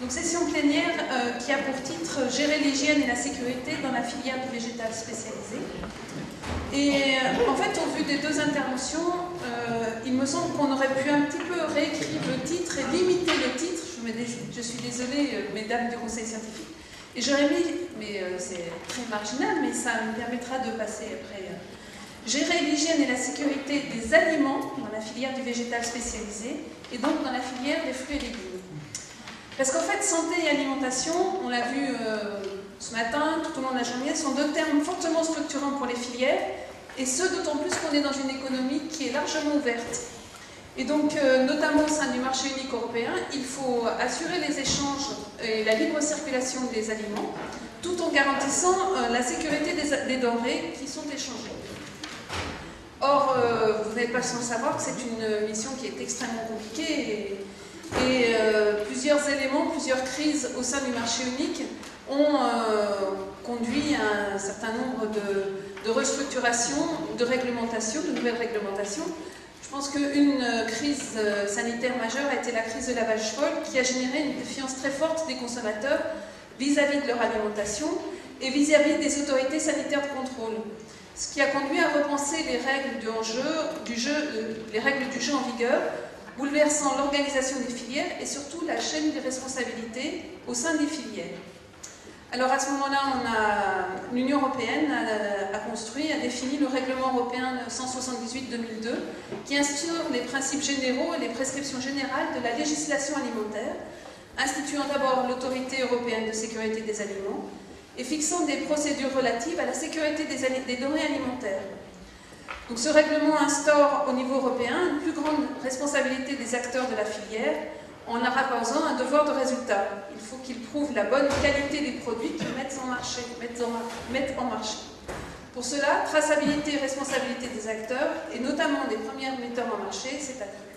Donc session plénière qui a pour titre « Gérer l'hygiène et la sécurité dans la filière du végétal spécialisé ». Et en fait, au vu des deux interventions, il me semble qu'on aurait pu un petit peu réécrire le titre et limiter le titre. Je suis désolée, mesdames du conseil scientifique. Et j'aurais mis, mais c'est très marginal, mais ça me permettra de passer après. Gérer l'hygiène et la sécurité des aliments dans la filière du végétal spécialisé et donc dans la filière des fruits et légumes. Parce qu'en fait, santé et alimentation, on l'a vu ce matin, tout au long de la journée, sont deux termes fortement structurants pour les filières, et ce d'autant plus qu'on est dans une économie qui est largement ouverte. Et donc, notamment au sein du marché unique européen, il faut assurer les échanges et la libre circulation des aliments, tout en garantissant la sécurité des denrées qui sont échangées. Or, vous n'êtes pas sans savoir que c'est une mission qui est extrêmement compliquée et plusieurs éléments, plusieurs crises au sein du marché unique ont conduit à un certain nombre de restructurations, de réglementations, de nouvelles réglementations. Je pense qu'une crise sanitaire majeure a été la crise de la vache folle qui a généré une défiance très forte des consommateurs vis-à-vis de leur alimentation et vis-à-vis des autorités sanitaires de contrôle. Ce qui a conduit à repenser les règles les règles du jeu en vigueur, bouleversant l'organisation des filières et surtout la chaîne des responsabilités au sein des filières. Alors à ce moment-là, l'Union européenne a construit, a défini le règlement européen 178/2002 qui instaure les principes généraux et les prescriptions générales de la législation alimentaire, instituant d'abord l'autorité européenne de sécurité des aliments et fixant des procédures relatives à la sécurité des denrées alimentaires. Donc ce règlement instaure au niveau européen une plus grande responsabilité des acteurs de la filière en imposant un devoir de résultat. Il faut qu'ils prouvent la bonne qualité des produits qu'ils mettent en marché. Pour cela, traçabilité et responsabilité des acteurs, et notamment des premiers metteurs en marché, c'est accru.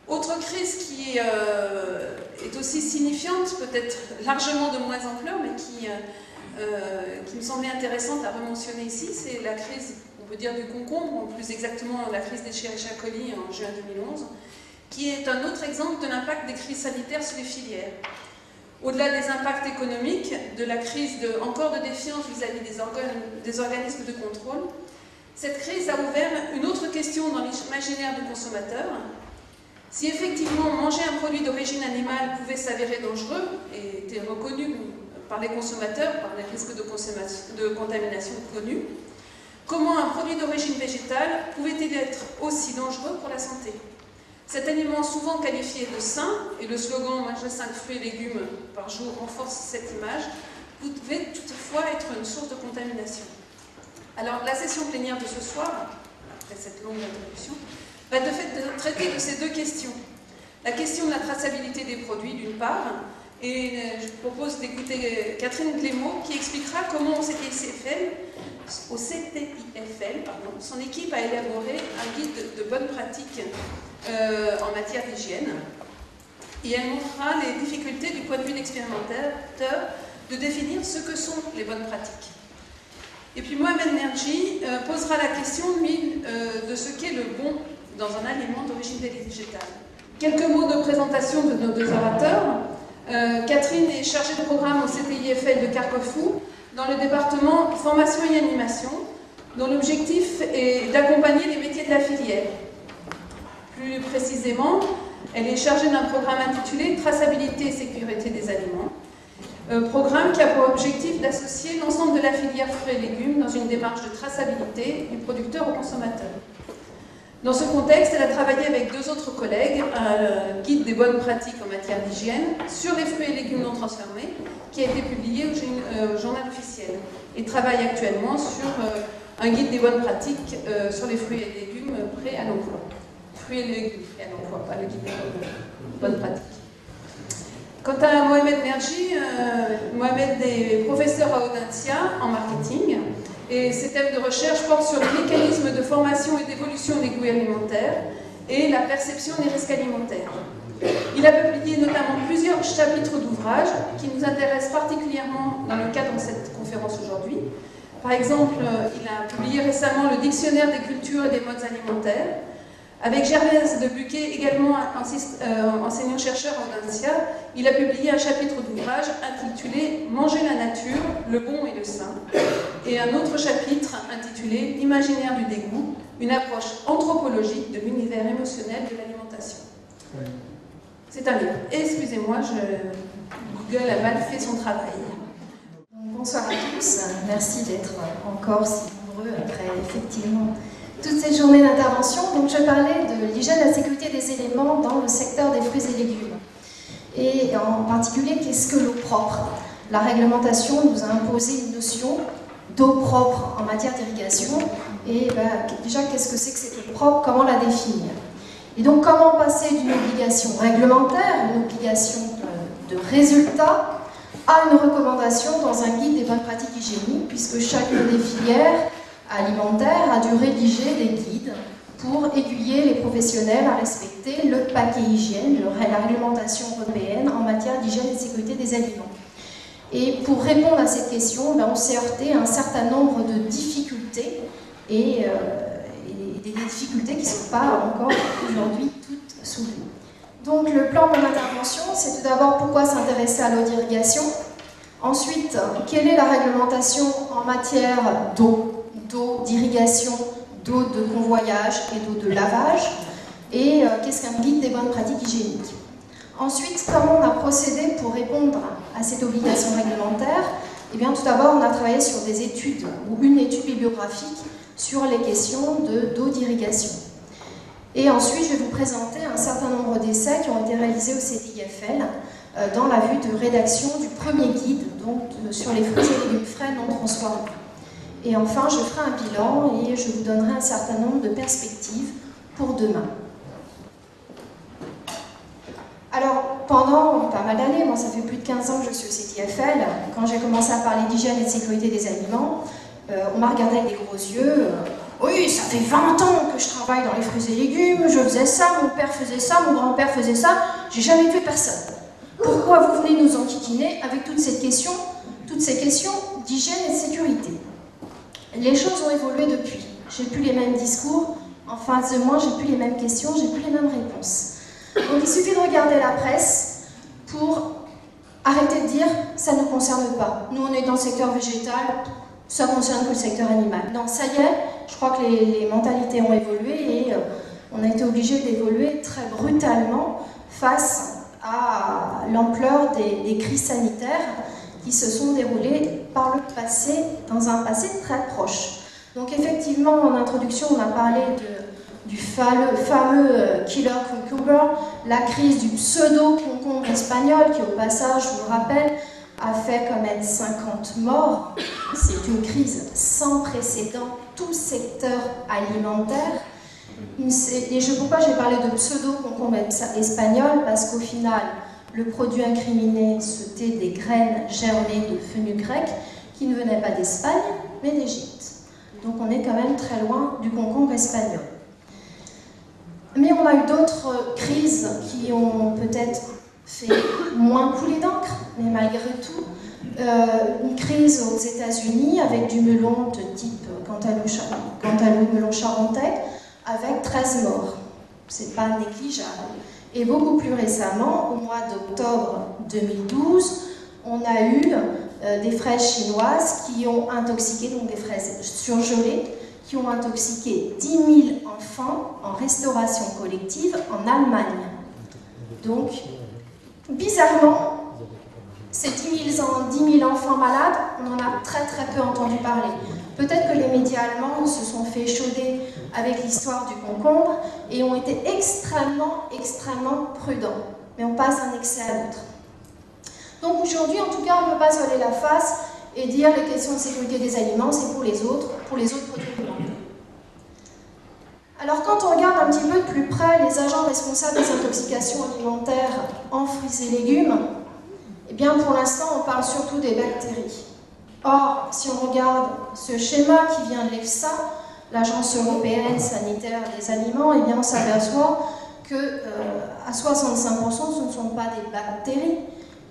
Autre crise qui est aussi signifiante, peut-être largement de moins ampleur, mais qui me semblait intéressante à rementionner ici, c'est la crise, on peut dire, du concombre, ou plus exactement la crise des Escherichia coli en juin 2011, qui est un autre exemple de l'impact des crises sanitaires sur les filières. Au-delà des impacts économiques, de la crise encore de défiance vis-à-vis des organismes de contrôle, cette crise a ouvert une autre question dans l'imaginaire du consommateur. Si effectivement manger un produit d'origine animale pouvait s'avérer dangereux et était reconnu par les consommateurs, par les risques de contamination connus, comment un produit d'origine végétale pouvait-il être aussi dangereux pour la santé ? Cet aliment souvent qualifié de sain, et le slogan « Manger 5 fruits et légumes par jour » renforce cette image, pouvait toutefois être une source de contamination. Alors la session plénière de ce soir, après cette longue introduction, va de fait traiter de ces deux questions. La question de la traçabilité des produits d'une part, et je vous propose d'écouter Catherine Glémaud qui expliquera comment au CTIFL, son équipe a élaboré un guide de bonnes pratiques en matière d'hygiène. Et elle montrera les difficultés du point de vue d'expérimentateur de définir ce que sont les bonnes pratiques. Et puis Mohamed Merji posera la question, lui, de ce qu'est le bon dans un aliment d'origine végétale. Quelques mots de présentation de nos deux orateurs. Catherine est chargée de programme au CTIFL de Carquefou dans le département formation et animation, dont l'objectif est d'accompagner les métiers de la filière. Plus précisément, elle est chargée d'un programme intitulé « Traçabilité et sécurité des aliments », programme qui a pour objectif d'associer l'ensemble de la filière fruits et légumes dans une démarche de traçabilité du producteur au consommateur. Dans ce contexte, elle a travaillé avec deux autres collègues, un guide des bonnes pratiques en matière d'hygiène sur les fruits et légumes non transformés, qui a été publié au journal officiel, et travaille actuellement sur un guide des bonnes pratiques sur les fruits et légumes prêts à l'emploi. Fruits et légumes et à l'emploi, pas le guide des bonnes pratiques. Quant à Mohamed Merji, Mohamed est professeur à Audencia en marketing, et ses thèmes de recherche portent sur les mécanismes de formation et d'évolution des goûts alimentaires et la perception des risques alimentaires. Il a publié notamment plusieurs chapitres d'ouvrages qui nous intéressent particulièrement dans le cadre de cette conférence aujourd'hui. Par exemple, il a publié récemment le Dictionnaire des cultures et des modes alimentaires, Avec Gervaise de Buquet, également enseignant-chercheur au DINSIA, il a publié un chapitre d'ouvrage intitulé « Manger la nature, le bon et le sain » et un autre chapitre intitulé « Imaginaire du dégoût, une approche anthropologique de l'univers émotionnel de l'alimentation ». C'est un livre. Excusez-moi, Google a mal fait son travail. Bonsoir à tous, merci d'être encore si nombreux après effectivement toute cette journée d'intervention. Donc je parlais de l'hygiène et de la sécurité des éléments dans le secteur des fruits et légumes. Et en particulier, qu'est-ce que l'eau propre? La réglementation nous a imposé une notion d'eau propre en matière d'irrigation. Et déjà, qu'est-ce que c'est que cette eau propre? Comment la définir? Et donc, comment passer d'une obligation réglementaire, une obligation de résultat, à une recommandation dans un guide des bonnes pratiques hygiéniques, puisque chacune des filières alimentaires a dû rédiger des guides pour aiguiller les professionnels à respecter le paquet hygiène, la réglementation européenne en matière d'hygiène et de sécurité des aliments. Et pour répondre à cette question, on s'est heurté à un certain nombre de difficultés et des difficultés qui ne sont pas encore aujourd'hui toutes soulevées. Donc le plan de mon intervention, c'est tout d'abord pourquoi s'intéresser à l'eau d'irrigation. Ensuite, quelle est la réglementation en matière d'eau d'irrigation, d'eau de convoyage et d'eau de lavage, et qu'est-ce qu'un guide des bonnes pratiques hygiéniques. Ensuite, comment on a procédé pour répondre à cette obligation réglementaire? Eh bien, tout d'abord, on a travaillé sur des études, ou une étude bibliographique, sur les questions d'eau d'irrigation. Et ensuite, je vais vous présenter un certain nombre d'essais qui ont été réalisés au CTIFL dans la vue de rédaction du premier guide donc, sur les fruits et légumes frais non transformés. Et enfin, je ferai un bilan et je vous donnerai un certain nombre de perspectives pour demain. Alors, pendant pas mal d'années, moi ça fait plus de 15 ans que je suis au CTIFL, quand j'ai commencé à parler d'hygiène et de sécurité des aliments, on m'a regardé avec des gros yeux. Oui, ça fait 20 ans que je travaille dans les fruits et légumes, je faisais ça, mon père faisait ça, mon grand-père faisait ça, j'ai jamais tué personne. Pourquoi vous venez nous enquiquiner avec toutes ces questions d'hygiène et de sécurité? Les choses ont évolué depuis. J'ai plus les mêmes discours, en face de moi, j'ai plus les mêmes questions, j'ai plus les mêmes réponses. Donc il suffit de regarder la presse pour arrêter de dire « ça ne nous concerne pas ». Nous, on est dans le secteur végétal, ça concerne que le secteur animal. Non, ça y est, je crois que les mentalités ont évolué et on a été obligé d'évoluer très brutalement face à l'ampleur des crises sanitaires qui se sont déroulées par le passé, dans un passé très proche. Donc effectivement, en introduction, on a parlé du fameux killer cucumber, la crise du pseudo-concombre espagnol, qui au passage, je vous le rappelle, a fait quand même 50 morts. C'est une crise sans précédent, tout secteur alimentaire. Et pourquoi j'ai parlé de pseudo-concombre espagnol? Parce qu'au final, le produit incriminé, c'était des graines germées de fenugrec qui ne venaient pas d'Espagne, mais d'Égypte. Donc on est quand même très loin du concombre espagnol. Mais on a eu d'autres crises qui ont peut-être fait moins couler d'encre, mais malgré tout, une crise aux États-Unis avec du melon de type Cantaloupe melon charentais, avec 13 morts. C'est pas négligeable. Et beaucoup plus récemment, au mois d'octobre 2012, on a eu des fraises chinoises qui ont intoxiqué, donc des fraises surgelées, qui ont intoxiqué 10 000 enfants en restauration collective en Allemagne. Donc, bizarrement, ces 10 000 enfants malades, on en a très très peu entendu parler. Peut-être que les médias allemands se sont fait échauder avec l'histoire du concombre et ont été extrêmement prudents. Mais on passe d'un excès à l'autre. Donc aujourd'hui, en tout cas, on ne peut pas se voiler la face et dire les questions de sécurité des aliments, c'est pour les autres produits alimentaires. Alors quand on regarde un petit peu de plus près les agents responsables des intoxications alimentaires en fruits et légumes, eh bien pour l'instant, on parle surtout des bactéries. Or, si on regarde ce schéma qui vient de l'EFSA, l'Agence européenne sanitaire des aliments, eh bien on s'aperçoit que à 65%, ce ne sont pas des bactéries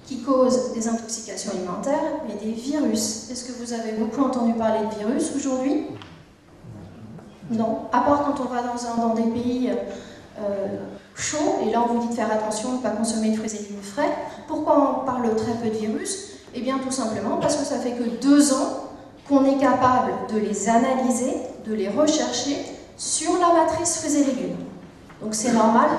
qui causent des intoxications alimentaires, mais des virus. Est-ce que vous avez beaucoup entendu parler de virus aujourd'hui? Non, à part quand on va dans des pays chauds, et là on vous dit de faire attention de ne pas consommer de fruits et légumes frais. Pourquoi on parle très peu de virus? Eh bien tout simplement parce que ça fait que 2 ans qu'on est capable de les analyser, de les rechercher sur la matrice fruits et légumes. Donc c'est normal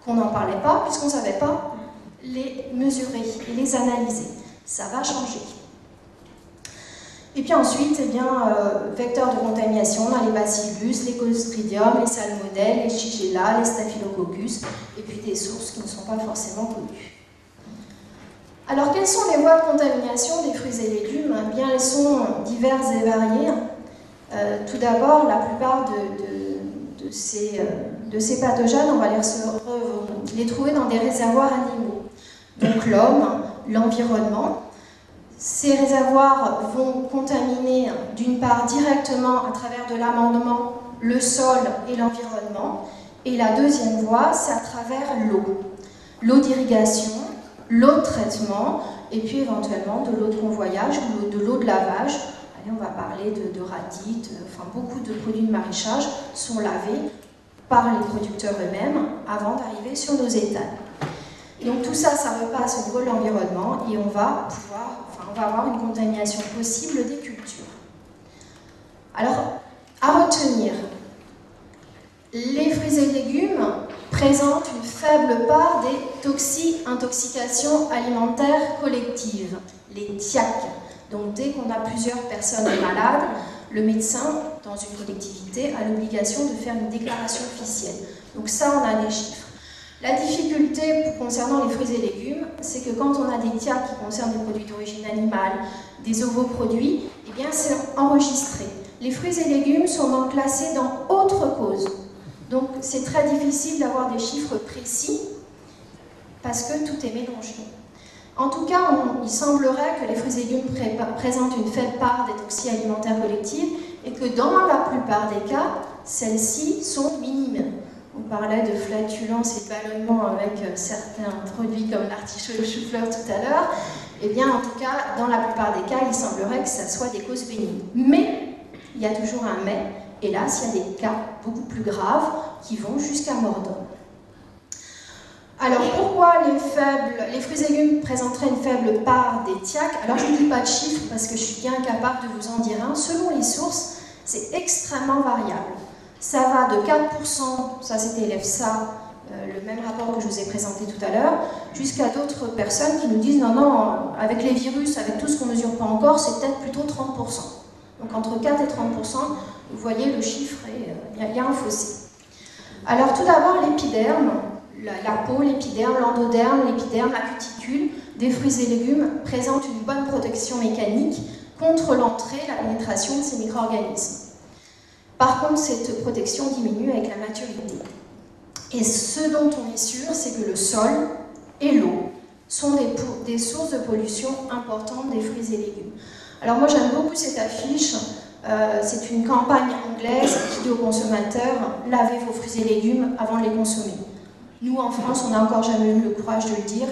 qu'on n'en parlait pas, puisqu'on ne savait pas les mesurer et les analyser. Ça va changer. Et puis ensuite, eh bien, vecteurs de contamination, on a les bacillus, les clostridium, les salmonelles, les shigella, les staphylococcus, et puis des sources qui ne sont pas forcément connues. Alors, quelles sont les voies de contamination des fruits et légumes? Eh bien, elles sont diverses et variées. Tout d'abord, la plupart de ces pathogènes, on va les trouver dans des réservoirs animaux. Donc l'homme, l'environnement. Ces réservoirs vont contaminer d'une part directement à travers de l'amendement le sol et l'environnement. Et la deuxième voie, c'est à travers l'eau. L'eau d'irrigation, l'eau de traitement, et puis éventuellement de l'eau de convoyage ou de l'eau de lavage. Allez, on va parler de radite, enfin beaucoup de produits de maraîchage sont lavés par les producteurs eux-mêmes avant d'arriver sur nos étals. Et donc tout ça, ça repasse au niveau de l'environnement et on va avoir une contamination possible des cultures. Alors, à retenir, les fruits et légumes présentent une faible part des intoxications alimentaires collectives, les TIAC. Donc dès qu'on a plusieurs personnes malades, le médecin, dans une collectivité, a l'obligation de faire une déclaration officielle. Donc ça, on a les chiffres. La difficulté concernant les fruits et légumes, c'est que quand on a des TIAC qui concernent des produits d'origine animale, des ovoproduits, eh bien c'est enregistré. Les fruits et légumes sont donc classés dans autre cause. Donc c'est très difficile d'avoir des chiffres précis parce que tout est mélangé. En tout cas, il semblerait que les fruits et légumes présentent une faible part des toxines alimentaires collectives et que dans la plupart des cas, celles-ci sont minimes. On parlait de flatulence et de ballonnement avec certains produits comme l'artichaut et le chou-fleur tout à l'heure. Eh bien, en tout cas, dans la plupart des cas, il semblerait que ça soit des causes bénignes. Mais, il y a toujours un mais, hélas, il y a des cas beaucoup plus graves qui vont jusqu'à mort d'homme. Alors, pourquoi les fruits et légumes présenteraient une faible part des TIAC? Alors, je ne dis pas de chiffres parce que je suis bien incapable de vous en dire un. Selon les sources, c'est extrêmement variable. Ça va de 4%, ça c'était l'EFSA, le même rapport que je vous ai présenté tout à l'heure, jusqu'à d'autres personnes qui nous disent non, avec les virus, avec tout ce qu'on ne mesure pas encore, c'est peut-être plutôt 30%. Donc entre 4 et 30%, vous voyez le chiffre, il y a un fossé. Alors tout d'abord, l'épiderme, la peau, l'épiderme, l'endoderme, l'épiderme, la cuticule des fruits et légumes présentent une bonne protection mécanique contre l'entrée et la pénétration de ces micro-organismes. Par contre, cette protection diminue avec la maturité. Et ce dont on est sûr, c'est que le sol et l'eau sont des sources de pollution importantes des fruits et légumes. Alors moi, j'aime beaucoup cette affiche. C'est une campagne anglaise qui dit aux consommateurs « Lavez vos fruits et légumes avant de les consommer ». Nous, en France, on n'a encore jamais eu le courage de le dire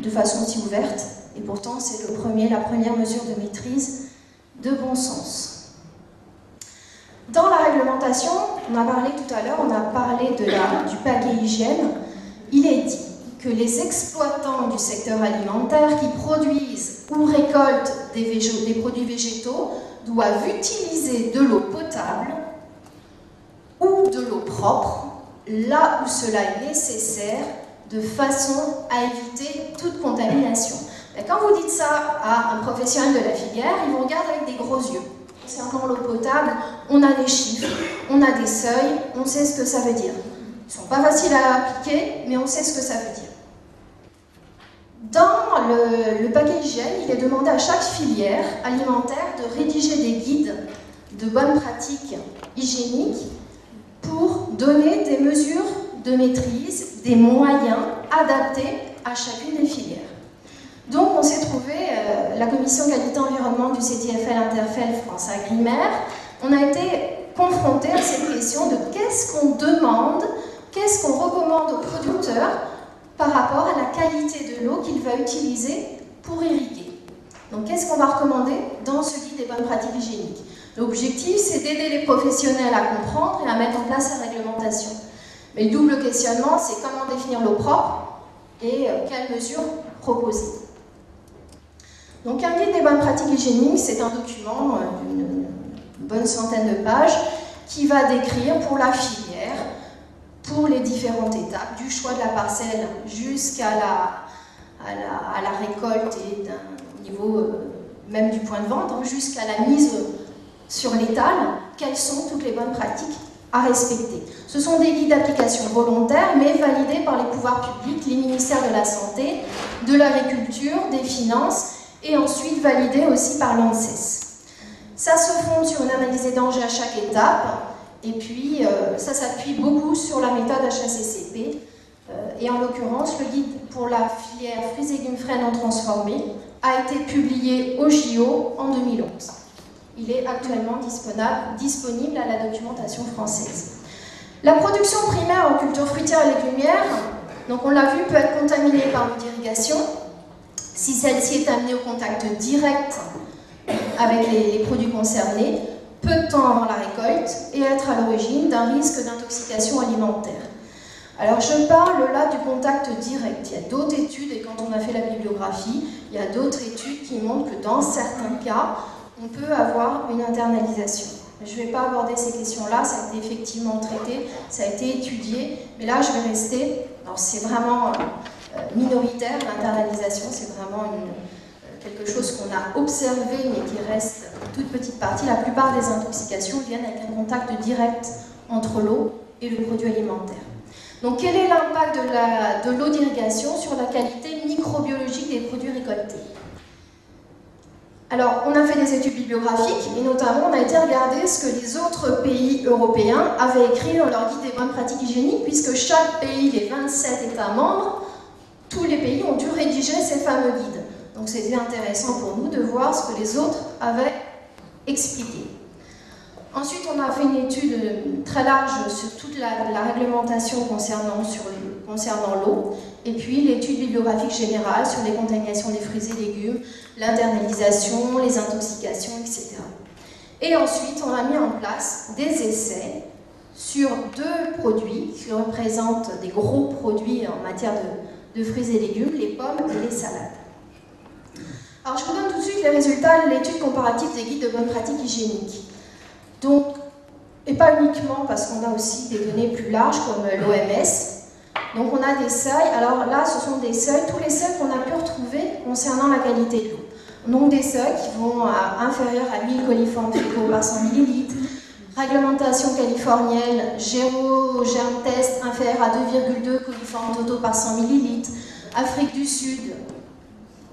de façon si ouverte. Et pourtant, c'est la première mesure de maîtrise de bon sens. Dans la réglementation, on a parlé tout à l'heure, on a parlé du paquet hygiène. Il est dit que les exploitants du secteur alimentaire qui produisent ou récoltent des produits végétaux doivent utiliser de l'eau potable ou de l'eau propre, là où cela est nécessaire, de façon à éviter toute contamination. Et quand vous dites ça à un professionnel de la filière, il vous regarde avec des gros yeux. Concernant l'eau potable, on a des chiffres, on a des seuils, on sait ce que ça veut dire. Ils ne sont pas faciles à appliquer, mais on sait ce que ça veut dire. Dans le paquet hygiène, il est demandé à chaque filière alimentaire de rédiger des guides de bonnes pratiques hygiéniques pour donner des mesures de maîtrise, des moyens adaptés à chacune des filières. Donc on s'est trouvé, la commission qualité-environnement du CTFL Interfel France Agrimer, on a été confronté à cette question de qu'est-ce qu'on demande, qu'est-ce qu'on recommande aux producteurs par rapport à la qualité de l'eau qu'il va utiliser pour irriguer. Donc qu'est-ce qu'on va recommander dans ce guide des bonnes pratiques hygiéniques? L'objectif, c'est d'aider les professionnels à comprendre et à mettre en place la réglementation. Mais le double questionnement, c'est comment définir l'eau propre et quelles mesures proposer. Donc un guide des bonnes pratiques hygiéniques, c'est un document d'une bonne centaine de pages qui va décrire pour la filière, pour les différentes étapes, du choix de la parcelle jusqu'à la récolte et au niveau même du point de vente, hein, jusqu'à la mise sur l'étal, quelles sont toutes les bonnes pratiques à respecter. Ce sont des guides d'application volontaires, mais validés par les pouvoirs publics, les ministères de la Santé, de l'Agriculture, des Finances, et ensuite validés aussi par l'ANSES. Ça se fonde sur une analyse des dangers à chaque étape, et puis ça s'appuie beaucoup sur la méthode HACCP, et en l'occurrence, le guide pour la filière fruits et légumes frais non transformés a été publié au JO en 2011. Il est actuellement disponible à la documentation française. La production primaire en culture fruitière et légumière, donc on l'a vu, peut être contaminée par l'eau d'irrigation si celle-ci est amenée au contact direct avec les produits concernés, peu de temps avant la récolte, et être à l'origine d'un risque d'intoxication alimentaire. Alors je parle là du contact direct. Il y a d'autres études, et quand on a fait la bibliographie, il y a d'autres études qui montrent que dans certains cas, on peut avoir une internalisation. Je ne vais pas aborder ces questions-là, ça a été effectivement traité, ça a été étudié, mais là je vais rester, alors c'est vraiment minoritaire, l'internalisation, c'est vraiment quelque chose qu'on a observé, mais qui reste une toute petite partie. La plupart des intoxications viennent avec un contact direct entre l'eau et le produit alimentaire. Donc quel est l'impact de l'eau d'irrigation sur la qualité microbiologique des produits récoltés? Alors, on a fait des études bibliographiques, et notamment on a été regarder ce que les autres pays européens avaient écrit dans leur guide des bonnes pratiques hygiéniques, puisque chaque pays, les 27 États membres, tous les pays ont dû rédiger ces fameux guides. Donc c'était intéressant pour nous de voir ce que les autres avaient expliqué. Ensuite, on a fait une étude très large sur toute la réglementation concernant l'eau, et puis l'étude bibliographique générale sur les contaminations des fruits et légumes, l'internalisation, les intoxications, etc. Et ensuite, on a mis en place des essais sur 2 produits qui représentent des gros produits en matière de fruits et légumes, les pommes et les salades. Alors, je vous donne tout de suite les résultats de l'étude comparative des guides de bonnes pratiques hygiéniques. Donc, et pas uniquement parce qu'on a aussi des données plus larges comme l'OMS. Donc on a des seuils, alors là ce sont des seuils, tous les seuils qu'on a pu retrouver concernant la qualité de l'eau. Donc des seuils qui vont inférieurs à 1000 coliformes fécaux par 100 ml, réglementation californienne, germ test inférieur à 2,2 coliformes totaux par 100 ml, Afrique du Sud,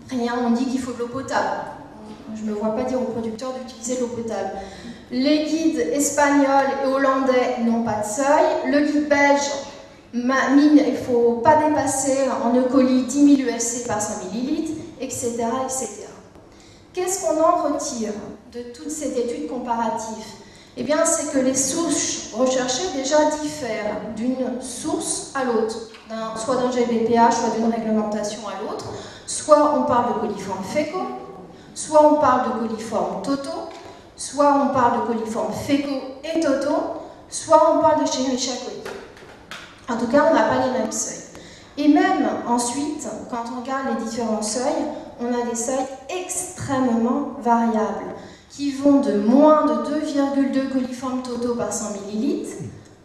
rien, on dit qu'il faut de l'eau potable. Je ne me vois pas dire aux producteurs d'utiliser de l'eau potable. Les guides espagnols et hollandais n'ont pas de seuil. Le guide belge mine, il ne faut pas dépasser en E. coli 10 000 UFC par 100 ml, etc. etc. Qu'est-ce qu'on en retire de toute cette étude comparative? Eh bien, c'est que les souches recherchées déjà diffèrent d'une source à l'autre, soit d'un GBPH, soit d'une réglementation à l'autre. Soit on parle de coliformes fécaux, soit on parle de coliformes totaux, soit on parle de coliformes fécaux et totaux, soit on parle de Escherichia coli. En tout cas, on n'a pas les mêmes seuils. Et même ensuite, quand on regarde les différents seuils, on a des seuils extrêmement variables, qui vont de moins de 2,2 coliformes totaux par 100 ml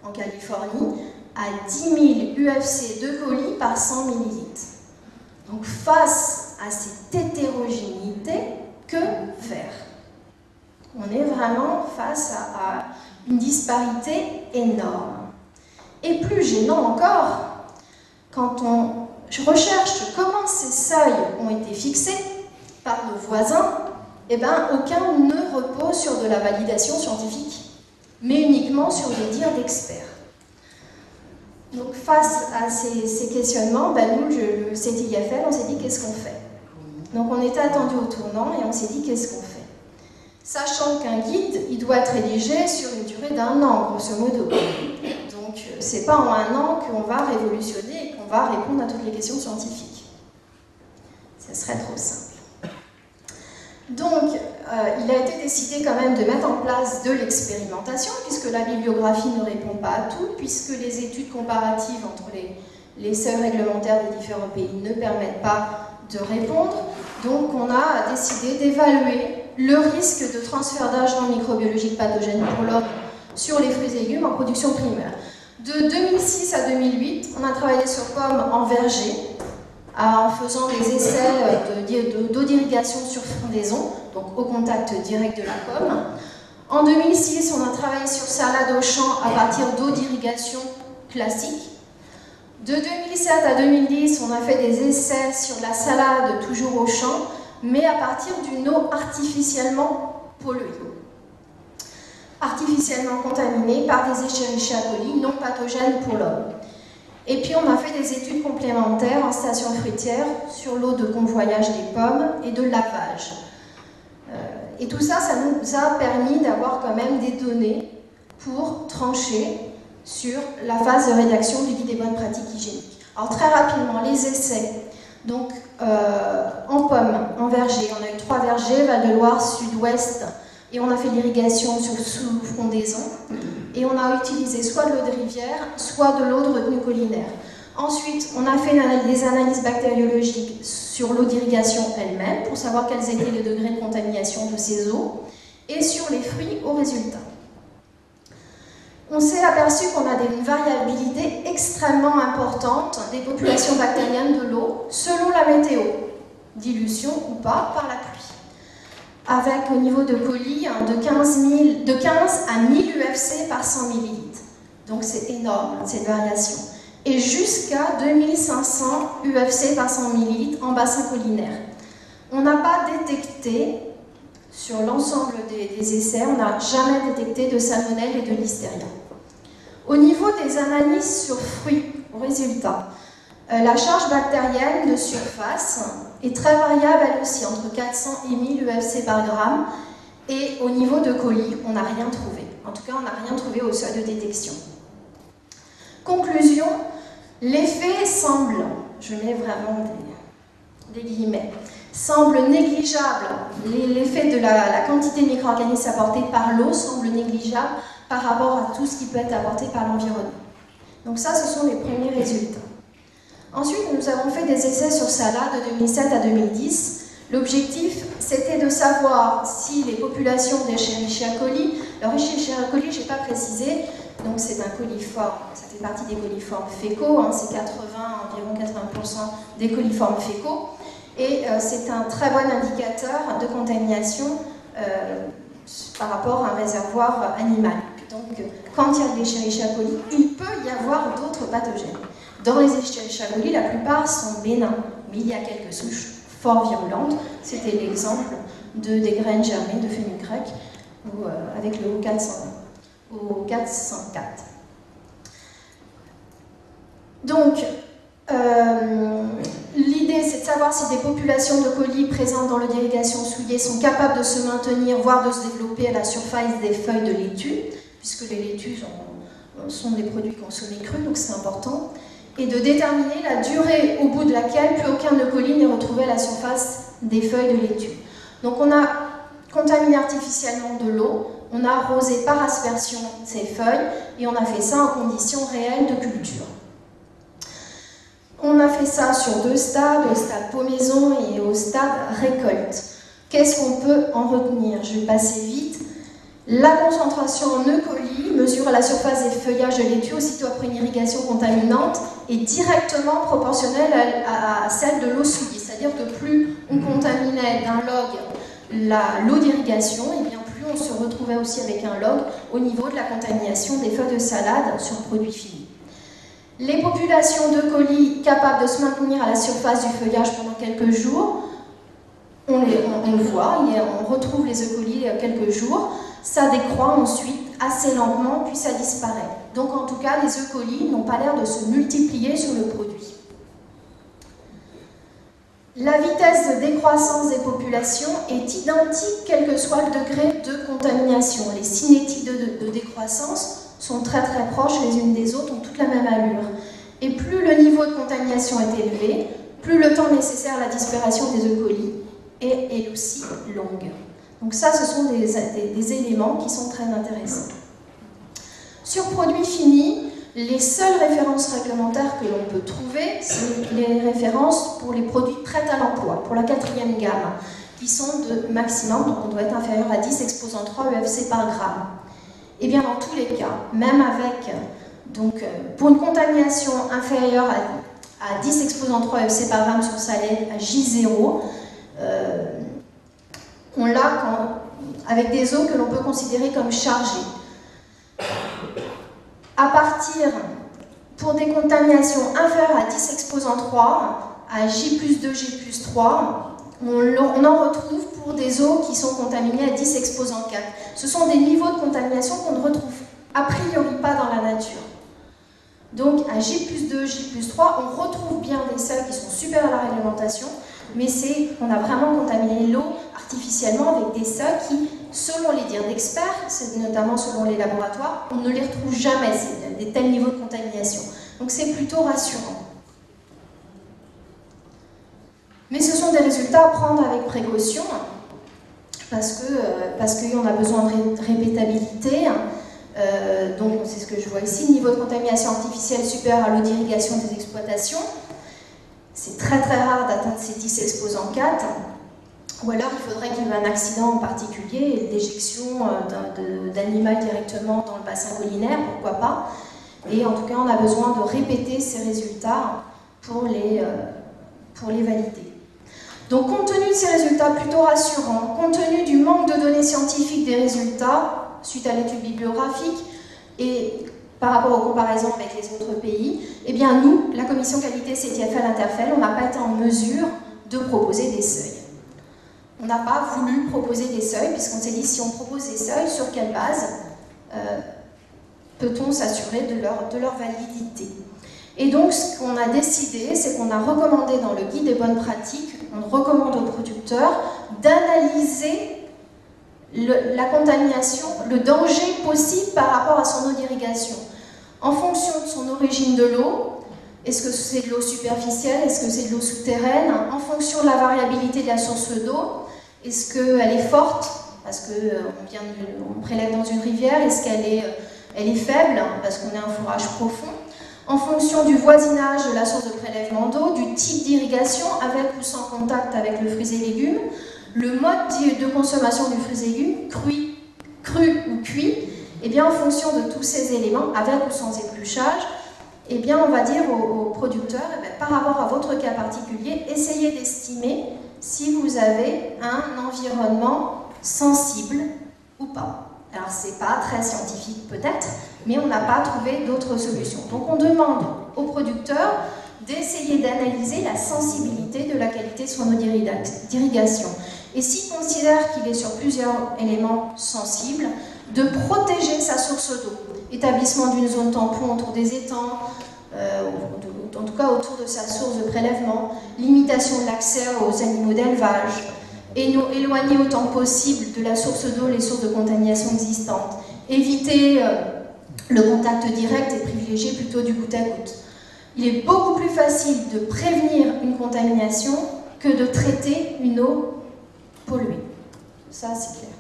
en Californie à 10 000 UFC de colis par 100 ml. Donc face à cette hétérogénéité, que faire? On est vraiment face à une disparité énorme. Et plus gênant encore, quand on recherche comment ces seuils ont été fixés par nos voisins, eh bien, aucun ne repose sur de la validation scientifique, mais uniquement sur des dires d'experts. Donc face à ces questionnements, nous, le CTIFL, on s'est dit qu'est-ce qu'on fait? Donc on était attendu au tournant et on s'est dit qu'est-ce qu'on fait? Sachant qu'un guide, il doit être rédigé sur une durée d'1 an, grosso modo. Donc c'est pas en 1 an qu'on va révolutionner et qu'on va répondre à toutes les questions scientifiques. Ça serait trop simple. Donc il a été décidé quand même de mettre en place de l'expérimentation, puisque la bibliographie ne répond pas à tout, puisque les études comparatives entre les seuils réglementaires des différents pays ne permettent pas de répondre. Donc on a décidé d'évaluer le risque de transfert d'agents microbiologiques pathogènes pour l'homme sur les fruits et légumes en production primaire. De 2006 à 2008, on a travaillé sur pommes en verger, en faisant des essais d'eau d'irrigation sur frondaison, donc au contact direct de la pomme. En 2006, on a travaillé sur salade au champ à partir d'eau d'irrigation classique. De 2007 à 2010, on a fait des essais sur la salade toujours au champ, mais à partir d'une eau artificiellement polluée, artificiellement contaminée par des Escherichia coli non pathogènes pour l'homme. Et puis on a fait des études complémentaires en station fruitière sur l'eau de convoyage des pommes et de lavage. Et tout ça, ça nous a permis d'avoir quand même des données pour trancher sur la phase de rédaction du guide des bonnes pratiques hygiéniques. Alors très rapidement, les essais. Donc en pommes, en verger, on a eu 3 vergers, Val-de-Loire, Sud-Ouest, et on a fait l'irrigation sous frondaison. Et on a utilisé soit de l'eau de rivière, soit de l'eau de retenue collinaire. Ensuite, on a fait des analyses bactériologiques sur l'eau d'irrigation elle-même, pour savoir quels étaient les degrés de contamination de ces eaux, et sur les fruits au résultat. On s'est aperçu qu'on a une variabilité extrêmement importante des populations bactériennes de l'eau, selon la météo, dilution ou pas par la pluie. Avec au niveau de colis de 15 à 1000 UFC par 100 ml. Donc c'est énorme, cette variation. Et jusqu'à 2500 UFC par 100 ml en bassin collinaire. On n'a pas détecté, sur l'ensemble des essais, on n'a jamais détecté de salmonelle et de listeria. Au niveau des analyses sur fruits, au résultat, la charge bactérienne de surface est très variable elle aussi, entre 400 et 1000 UFC par gramme. Et au niveau de colis, on n'a rien trouvé. En tout cas, on n'a rien trouvé au seuil de détection. Conclusion, l'effet semble, je mets vraiment des guillemets, semble négligeable. L'effet de la quantité de micro-organismes apportés par l'eau semble négligeable par rapport à tout ce qui peut être apporté par l'environnement. Donc ça, ce sont les premiers résultats. Ensuite, nous avons fait des essais sur salade de 2007 à 2010. L'objectif, c'était de savoir si les populations d'Escherichia coli, alors Escherichia coli, je n'ai pas précisé, donc c'est un coliforme, ça fait partie des coliformes fécaux, hein, c'est environ 80% des coliformes fécaux, et c'est un très bon indicateur de contamination par rapport à un réservoir animal. Donc, quand il y a de l'Escherichia coli, il peut y avoir d'autres pathogènes. Dans les Escherichia coli, la plupart sont bénins, mais il y a quelques souches fort virulentes. C'était l'exemple des graines germées de fenugrec avec le O404. Donc, l'idée, c'est de savoir si des populations de colis présentes dans l'eau d'irrigation souillée sont capables de se maintenir, voire de se développer à la surface des feuilles de laitue, puisque les laitues sont des produits consommés crus, donc c'est important, et de déterminer la durée au bout de laquelle plus aucun E. coli n'est retrouvé à la surface des feuilles de laitue. Donc on a contaminé artificiellement de l'eau, on a arrosé par aspersion ces feuilles, et on a fait ça en conditions réelles de culture. On a fait ça sur 2 stades, au stade pomaison et au stade récolte. Qu'est-ce qu'on peut en retenir? Je vais passer vite. La concentration en E. coli, mesurée à la surface des feuillages de laitue aussitôt après une irrigation contaminante, est directement proportionnelle à celle de l'eau souillée. C'est-à-dire que plus on contaminait d'un log l'eau d'irrigation, et bien plus on se retrouvait aussi avec un log au niveau de la contamination des feuilles de salade sur le produit fini. Les populations d'E. coli capables de se maintenir à la surface du feuillage pendant quelques jours, on le voit, on retrouve les E. coli quelques jours, ça décroît ensuite assez lentement, puis ça disparaît. Donc en tout cas, les E. coli n'ont pas l'air de se multiplier sur le produit. La vitesse de décroissance des populations est identique quel que soit le degré de contamination. Les cinétiques de décroissance sont très très proches les unes des autres, ont toute la même allure. Et plus le niveau de contamination est élevé, plus le temps nécessaire à la disparition des E. coli est aussi longue. Donc ça, ce sont des éléments qui sont très intéressants. Sur produits finis, les seules références réglementaires que l'on peut trouver, c'est les références pour les produits prêts à l'emploi, pour la 4e gamme, qui sont de maximum, donc on doit être inférieur à 10 exposant 3 UFC par gramme. Et bien dans tous les cas, même avec, donc pour une contamination inférieure à 10 exposant 3 UFC par gramme sur salé à J0, on l'a avec des eaux que l'on peut considérer comme chargées. À partir, pour des contaminations inférieures à 10 exposant 3, à J plus 2, J plus 3, on en retrouve pour des eaux qui sont contaminées à 10 exposant 4. Ce sont des niveaux de contamination qu'on ne retrouve a priori pas dans la nature. Donc à J plus 2, J plus 3, on retrouve bien des seuils qui sont supérieurs à la réglementation, mais on a vraiment contaminé l'eau artificiellement avec des seuils qui, selon les dires d'experts, c'est notamment selon les laboratoires, on ne les retrouve jamais, des tels niveaux de contamination. Donc c'est plutôt rassurant. Mais ce sont des résultats à prendre avec précaution, parce qu'on a besoin de répétabilité. Donc c'est ce que je vois ici, niveau de contamination artificielle supérieur à l'eau d'irrigation des exploitations. C'est très très rare d'atteindre ces 10 exposants 4. Ou alors il faudrait qu'il y ait un accident en particulier, l'éjection d'animal directement dans le bassin collinaire, pourquoi pas. Et en tout cas, on a besoin de répéter ces résultats pour les valider. Donc, compte tenu de ces résultats plutôt rassurants, compte tenu du manque de données scientifiques des résultats, suite à l'étude bibliographique, et par rapport aux comparaisons avec les autres pays, eh bien nous, la commission qualité CTFL Interfel, on n'a pas été en mesure de proposer des seuils. On n'a pas voulu proposer des seuils, puisqu'on s'est dit, si on propose des seuils, sur quelle base peut-on s'assurer de leur validité? Et donc, ce qu'on a décidé, c'est qu'on a recommandé dans le guide des bonnes pratiques, on recommande aux producteurs d'analyser la contamination, le danger possible par rapport à son eau d'irrigation. En fonction de son origine de l'eau, est-ce que c'est de l'eau superficielle, est-ce que c'est de l'eau souterraine, en fonction de la variabilité de la source d'eau, est-ce qu'elle est forte, parce qu'on prélève dans une rivière, est-ce qu'elle est faible, parce qu'on est un forage profond, en fonction du voisinage de la source de prélèvement d'eau, du type d'irrigation, avec ou sans contact avec le fruits et légumes, le mode de consommation du fruits et légumes, cru ou cuit, et bien en fonction de tous ces éléments, avec ou sans épluchage, et bien on va dire aux producteurs, par rapport à votre cas particulier, essayez d'estimer si vous avez un environnement sensible ou pas. Alors c'est pas très scientifique peut-être, mais on n'a pas trouvé d'autres solutions. Donc on demande aux producteurs d'essayer d'analyser la sensibilité de la qualité de son eau d'irrigation. Et s'il considère qu'il est sur plusieurs éléments sensibles, de protéger sa source d'eau. Établissement d'une zone tampon autour des étangs, en tout cas autour de sa source de prélèvement, limitation de l'accès aux animaux d'élevage, éloigner autant que possible de la source d'eau les sources de contamination existantes, éviter le contact direct et privilégier plutôt du goutte à goutte. Il est beaucoup plus facile de prévenir une contamination que de traiter une eau polluée. Ça, c'est clair.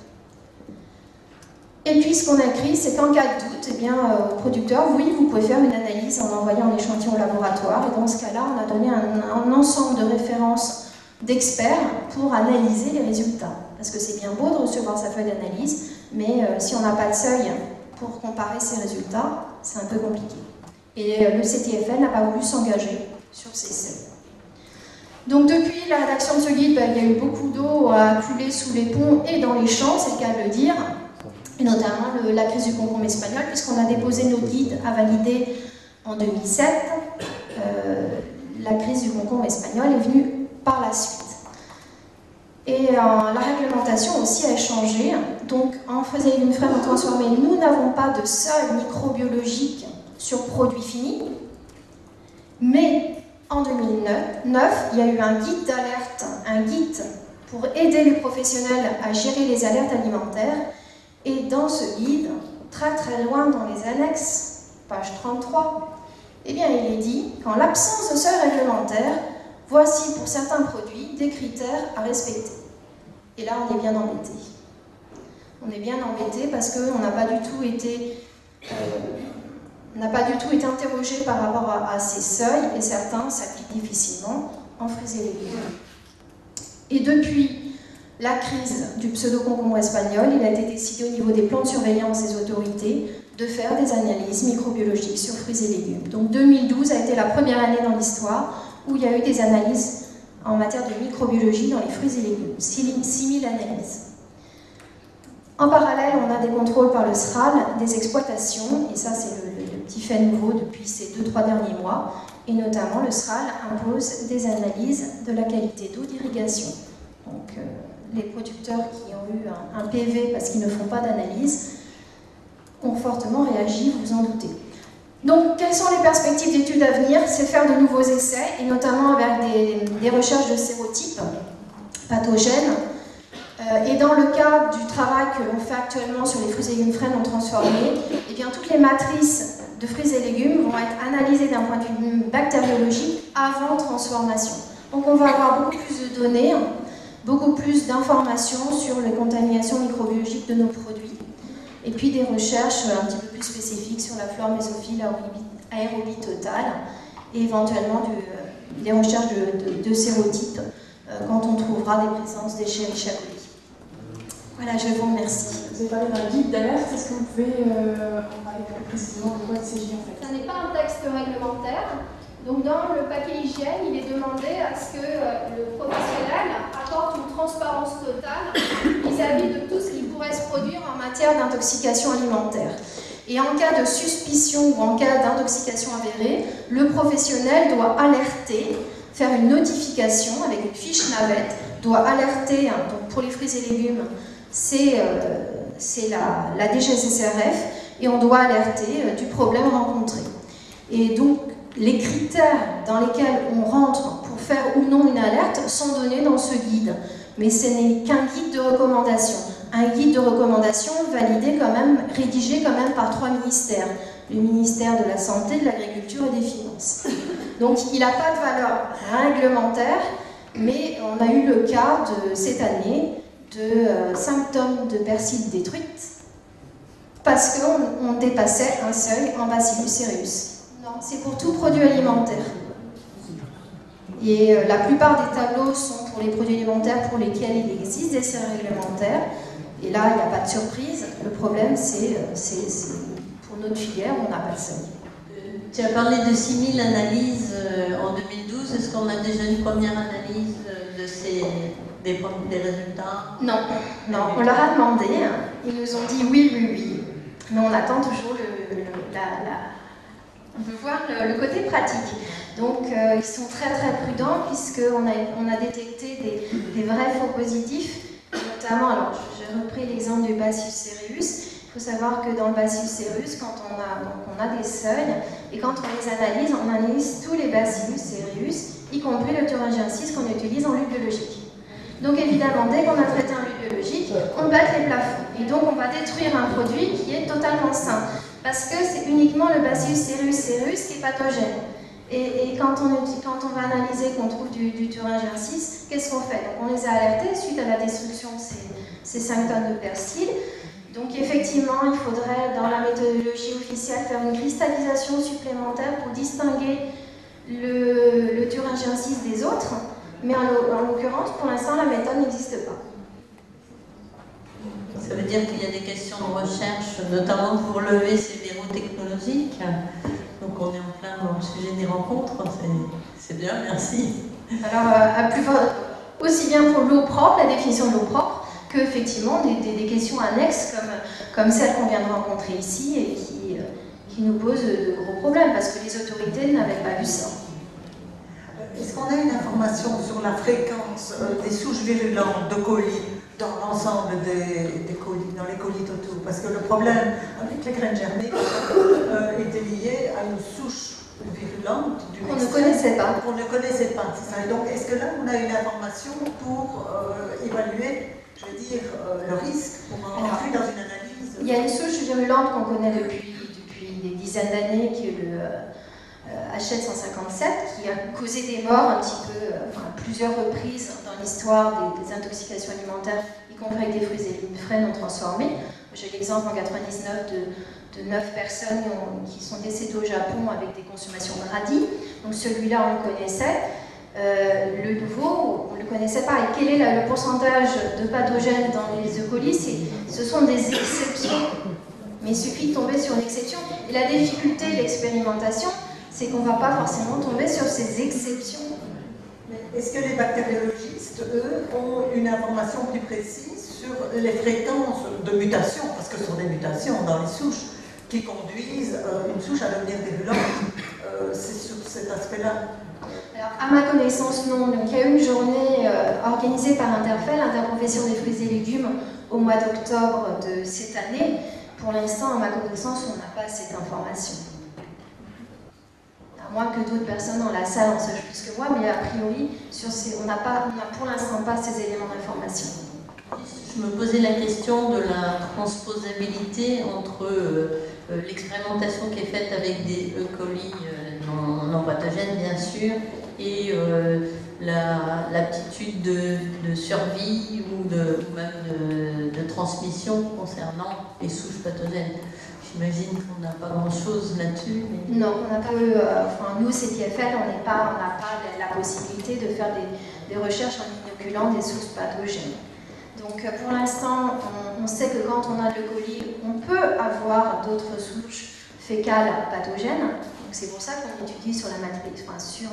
Et puis, ce qu'on a écrit, c'est qu'en cas de doute, eh bien, au producteur, oui, vous pouvez faire une analyse en envoyant un échantillon au laboratoire. Et dans ce cas-là, on a donné un ensemble de références d'experts pour analyser les résultats. Parce que c'est bien beau de recevoir sa feuille d'analyse, mais si on n'a pas de seuil pour comparer ces résultats, c'est un peu compliqué. Et le CTFL n'a pas voulu s'engager sur ces seuils. Donc depuis la rédaction de ce guide, il y a eu beaucoup d'eau à couler sous les ponts et dans les champs, c'est le cas de le dire, et notamment la crise du concombre espagnol, puisqu'on a déposé nos guides à valider en 2007. La crise du concombre espagnol est venue par la suite. Et la réglementation aussi a changé. Donc en fruits et légumes frais non transformés, nous n'avons pas de seuil microbiologique sur produits finis, mais en 2009, il y a eu un guide d'alerte, un guide pour aider les professionnels à gérer les alertes alimentaires. Et dans ce guide, très très loin dans les annexes, page 33, eh bien il est dit qu'en l'absence de seuil réglementaire, voici pour certains produits des critères à respecter. Et là, on est bien embêté. On est bien embêté parce qu'on n'a pas du tout été interrogé par rapport à ces seuils, et certains s'appliquent difficilement en fruits et légumes. Et depuis la crise du pseudo-concombre espagnol, il a été décidé au niveau des plans de surveillance des autorités de faire des analyses microbiologiques sur fruits et légumes. Donc 2012 a été la première année dans l'histoire où il y a eu des analyses en matière de microbiologie dans les fruits et légumes, 6000 analyses. En parallèle, on a des contrôles par le SRAL des exploitations, et ça c'est le petit fait nouveau depuis ces 2-3 derniers mois, et notamment le SRAL impose des analyses de la qualité d'eau d'irrigation. Donc les producteurs qui ont eu un PV parce qu'ils ne font pas d'analyse ont fortement réagi, vous vous en doutez. Donc, quelles sont les perspectives d'études à venir? C'est faire de nouveaux essais, et notamment avec des recherches de sérotypes pathogènes. Et dans le cadre du travail que l'on fait actuellement sur les fruits et légumes frais non transformés, eh bien, toutes les matrices de fruits et légumes vont être analysées d'un point de vue bactériologique avant transformation. Donc, on va avoir beaucoup plus de données, beaucoup plus d'informations sur les contaminations microbiologiques de nos produits. Et puis des recherches un petit peu plus spécifiques sur la flore mésophile aérobie totale, et éventuellement des recherches de sérotypes quand on trouvera des présences d'Escherichia coli. Voilà, je vous remercie. Vous avez parlé d'un guide d'alerte, est-ce que vous pouvez en parler plus précisément de quoi il s'agit en fait? Ça n'est pas un texte réglementaire. Donc dans le paquet hygiène, il est demandé à ce que le professionnel apporte une transparence totale vis-à-vis de tout ce qui pourrait se produire en matière d'intoxication alimentaire. Et en cas de suspicion ou en cas d'intoxication avérée, le professionnel doit alerter, faire une notification avec une fiche navette, doit alerter, donc pour les fruits et légumes, c'est la DGCCRF, et on doit alerter du problème rencontré. Et donc, les critères dans lesquels on rentre pour faire ou non une alerte sont donnés dans ce guide. Mais ce n'est qu'un guide de recommandation. Un guide de recommandation validé quand même, rédigé quand même par 3 ministères. Le ministère de la Santé, de l'Agriculture et des Finances. Donc il n'a pas de valeur réglementaire, mais on a eu le cas de cette année de 5 tonnes de persil détruites parce qu'on dépassait un seuil en Bacillus cereus. C'est pour tout produit alimentaire. Et la plupart des tableaux sont pour les produits alimentaires pour lesquels il existe des seuils réglementaires. Et là, il n'y a pas de surprise. Le problème, c'est pour notre filière, on n'a pas de seuil. Tu as parlé de 6000 analyses en 2012. Est-ce qu'on a déjà une première analyse des résultats? Non, on leur a demandé. Ils nous ont dit oui. Mais on attend toujours on veut voir le côté pratique. Donc, ils sont très prudents puisqu'on a détecté des vrais faux positifs. Notamment, alors j'ai repris l'exemple du Bacillus cereus. Il faut savoir que dans le Bacillus cereus, quand on a des seuils, et quand on analyse tous les Bacillus cereus, y compris le thuringiensis qu'on utilise en lutte biologique. Donc évidemment, dès qu'on a traité un lutte biologique, on batte les plafonds. Et donc on va détruire un produit qui est totalement sain. Parce que c'est uniquement le Bacillus cereus qui est pathogène. Et quand on va analyser qu'on trouve du thuringiensis, qu'est-ce qu'on fait? Donc on les a alertés suite à la destruction de ces 5 tonnes de persil. Donc effectivement, il faudrait, dans la méthodologie officielle, faire une cristallisation supplémentaire pour distinguer le thuringiensis des autres. Mais en l'occurrence, pour l'instant, la méthode n'existe pas. Ça veut dire qu'il y a des questions de recherche, notamment pour lever ces verrous technologiques. Donc on est en plein dans le sujet des rencontres, c'est bien, merci. Alors, aussi bien pour l'eau propre, la définition de l'eau propre, que effectivement des questions annexes comme celle qu'on vient de rencontrer ici et qui nous posent de gros problèmes parce que les autorités n'avaient pas vu ça. Est-ce qu'on a une information sur la fréquence des souches virulentes de colis dans l'ensemble des colis, dans les colis totaux? Parce que le problème avec les graines germées était lié à une souche virulente du qu'on ne connaissait pas. Qu'on ne connaissait pas, c'est ça. Et donc, est-ce que là, on a une information pour évaluer, je veux dire, le risque pour entrer dans une analyse? Il y a une souche virulente qu'on connaît depuis des dizaines d'années, qui est le H757, qui a causé des morts un petit peu, à plusieurs reprises dans l'histoire des intoxications alimentaires, y compris avec des fruits et légumes frais non transformés. J'ai l'exemple en 99 de 9 personnes qui sont décédées au Japon avec des consommations de radis. Donc celui-là, on le connaissait. Le nouveau, on ne le connaissait pas. Et quel est le pourcentage de pathogènes dans les E. coli? Ce sont des exceptions. Mais il suffit de tomber sur une exception. Et la difficulté de l'expérimentation, c'est qu'on ne va pas forcément tomber sur ces exceptions. Est-ce que les bactériologistes, eux, ont une information plus précise sur les fréquences de mutations, parce que ce sont des mutations dans les souches qui conduisent une souche à devenir virulente? C'est sur cet aspect-là. Alors, à ma connaissance, non. Donc, il y a eu une journée organisée par Interfel, Interprofession des fruits et légumes, au mois d'octobre de cette année. Pour l'instant, à ma connaissance, on n'a pas cette information. À moins que d'autres personnes dans la salle en sachent plus que moi, mais a priori, on n'a pour l'instant pas ces éléments d'information. Je me posais la question de la transposabilité entre l'expérimentation qui est faite avec des E. coli non pathogènes, bien sûr, et l'aptitude de survie ou même de transmission concernant les souches pathogènes. J'imagine qu'on n'a pas grand-chose là-dessus. Mais... Non, on n'a pas eu... nous, CTFL, on n'a pas la possibilité de faire des recherches en inoculant des souches pathogènes. Donc, pour l'instant, on sait que quand on a de l'E. coli, on peut avoir d'autres souches fécales pathogènes. Donc, c'est pour ça qu'on étudie sur la matrice, sur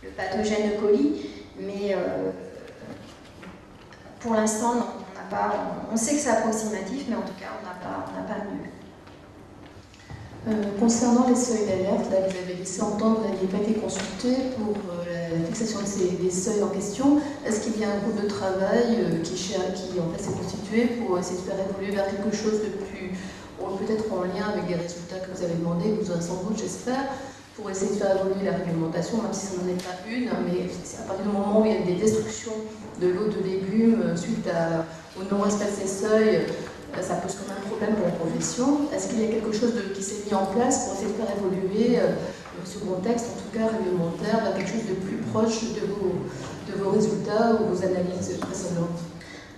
le pathogène E. coli. Mais pour l'instant, non, on n'a pas... On sait que c'est approximatif, mais en tout cas, on n'a pas mieux. Concernant les seuils d'alerte, là, vous avez laissé entendre que vous n'aviez pas été consulté pour la fixation des seuils en question. Est-ce qu'il y a un groupe de travail qui en fait s'est constitué pour essayer de faire évoluer vers quelque chose de plus, peut-être en lien avec des résultats que vous avez demandé, que vous aurez sans doute, j'espère, pour essayer de faire évoluer la réglementation, même si ça n'en est pas une, mais c'est à partir du moment où il y a des destructions de l'eau de légumes suite au non-respect de ces seuils, ça pose quand même un problème pour la profession. Est-ce qu'il y a quelque chose qui s'est mis en place pour essayer de faire évoluer ce contexte, en tout cas réglementaire, vers quelque chose de plus proche de vos résultats ou vos analyses précédentes?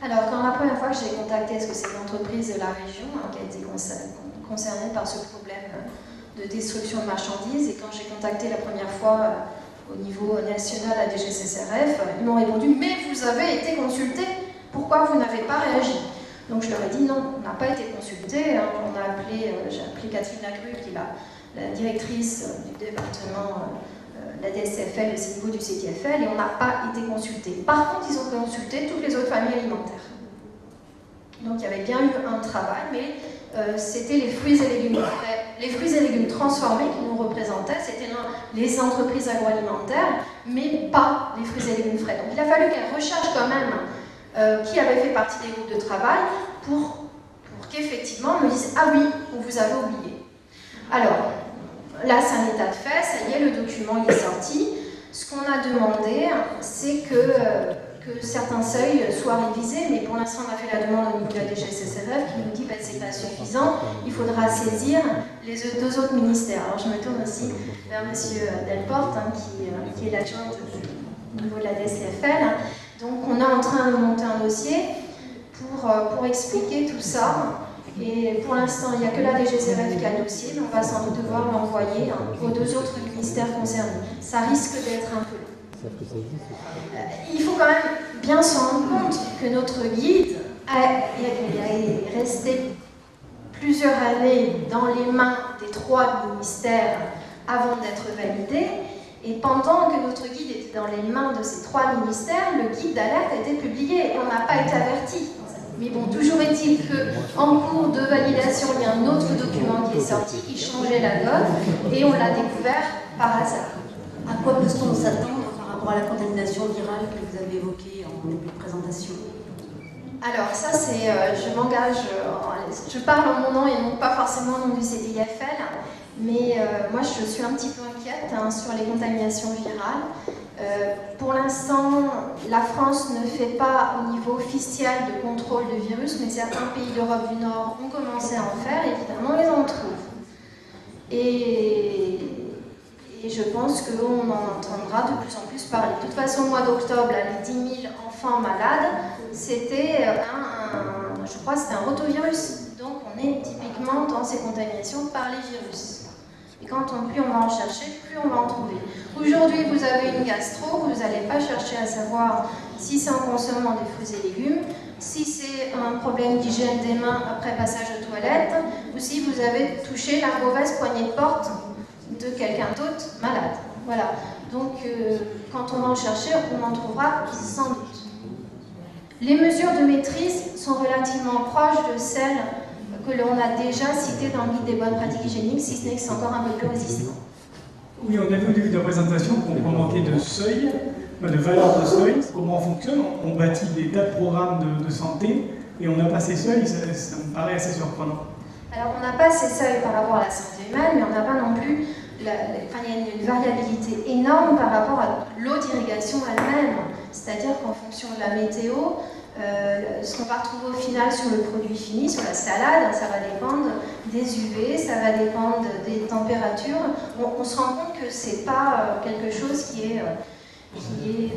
Alors, quand la première fois que j'ai contacté, est-ce que c'est l'entreprise de la région qui a été concernée par ce problème de destruction de marchandises, et quand j'ai contacté la première fois au niveau national à DGCCRF, ils m'ont répondu « Mais vous avez été consulté, pourquoi vous n'avez pas réagi ?» Donc je leur ai dit non, on n'a pas été consulté. J'ai appelé Catherine Lagru, qui est la directrice du département, la DSCFL, le niveau du CTFL, et on n'a pas été consulté. Par contre, ils ont consulté toutes les autres familles alimentaires. Donc il y avait bien eu un travail, mais c'était les fruits et légumes frais, les fruits et légumes transformés qui nous représentaient, c'était les entreprises agroalimentaires, mais pas les fruits et légumes frais. Donc il a fallu qu'elles recherchent quand même qui avait fait partie des groupes de travail pour qu'effectivement on me dise « Ah oui, on vous avait oublié ». Alors, là c'est un état de fait, ça y est, le document il est sorti. Ce qu'on a demandé, c'est que certains seuils soient révisés, mais pour l'instant on a fait la demande au niveau de la DGCCRF qui nous dit que c'est pas suffisant, il faudra saisir les deux autres ministères. Alors je me tourne aussi vers M. Delporte, qui est l'adjoint au niveau de la DSCFL. Donc on est en train de monter un dossier pour expliquer tout ça. Et pour l'instant, il n'y a que la DGCRF qui a le dossier, mais on va sans doute devoir l'envoyer aux deux autres ministères concernés. Ça risque d'être un peu long. Il faut quand même bien se rendre compte que notre guide est resté plusieurs années dans les mains des 3 ministères avant d'être validé. Et pendant que notre guide était dans les mains de ces 3 ministères, le guide d'alerte a été publié et on n'a pas été averti. Mais bon, toujours est-il qu'en cours de validation, il y a un autre document qui est sorti, qui changeait la donne, et on l'a découvert par hasard. À quoi peut-on s'attendre par rapport à la contamination virale que vous avez évoquée en début de présentation? Alors ça, c'est, je m'engage, je parle en mon nom et non pas forcément au nom du CTFL. Mais moi, je suis un petit peu inquiète sur les contaminations virales. Pour l'instant, la France ne fait pas au niveau officiel de contrôle de virus, mais certains pays d'Europe du Nord ont commencé à en faire, évidemment, ils en trouvent. Et je pense qu'on en entendra de plus en plus parler. De toute façon, au mois d'octobre, les 10 000 enfants malades, c'était je crois que c'était un rotavirus. Donc on est typiquement dans ces contaminations par les virus. Et plus on va en chercher, plus on va en trouver. Aujourd'hui, vous avez une gastro, vous n'allez pas chercher à savoir si c'est en consommant des fruits et légumes, si c'est un problème d'hygiène des mains après passage aux toilettes, ou si vous avez touché la mauvaise poignée de porte de quelqu'un d'autre malade. Voilà. Donc, quand on va en chercher, on en trouvera sans doute. Les mesures de maîtrise sont relativement proches de celles que l'on a déjà citées dans le guide des bonnes pratiques hygiéniques, si ce n'est que c'est encore un peu plus résistant. Oui, on a vu au début de la présentation qu'on manquait de seuil, de valeur de seuil. Comment on fonctionne? On bâtit des tas de programmes de santé et on n'a pas ces seuils, ça me paraît assez surprenant. Alors, on n'a pas ces seuils par rapport à la santé humaine, mais on n'a pas non plus il y a une variabilité énorme par rapport à l'eau d'irrigation elle-même. C'est-à-dire qu'en fonction de la météo, ce qu'on va retrouver au final sur le produit fini, sur la salade, ça va dépendre des UV, ça va dépendre des températures. On se rend compte que c'est pas quelque chose qui est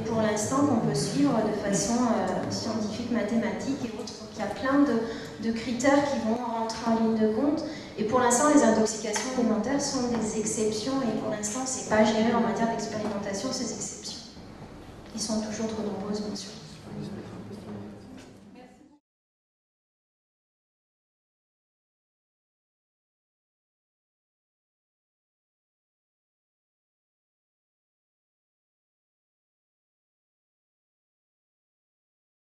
pour l'instant qu'on peut suivre de façon scientifique, mathématique et autres. Donc il y a plein de critères qui vont rentrer en ligne de compte. Et pour l'instant, les intoxications alimentaires sont des exceptions et pour l'instant, c'est pas géré en matière d'expérimentation, ces exceptions. Ils sont toujours trop nombreuses, bien sûr.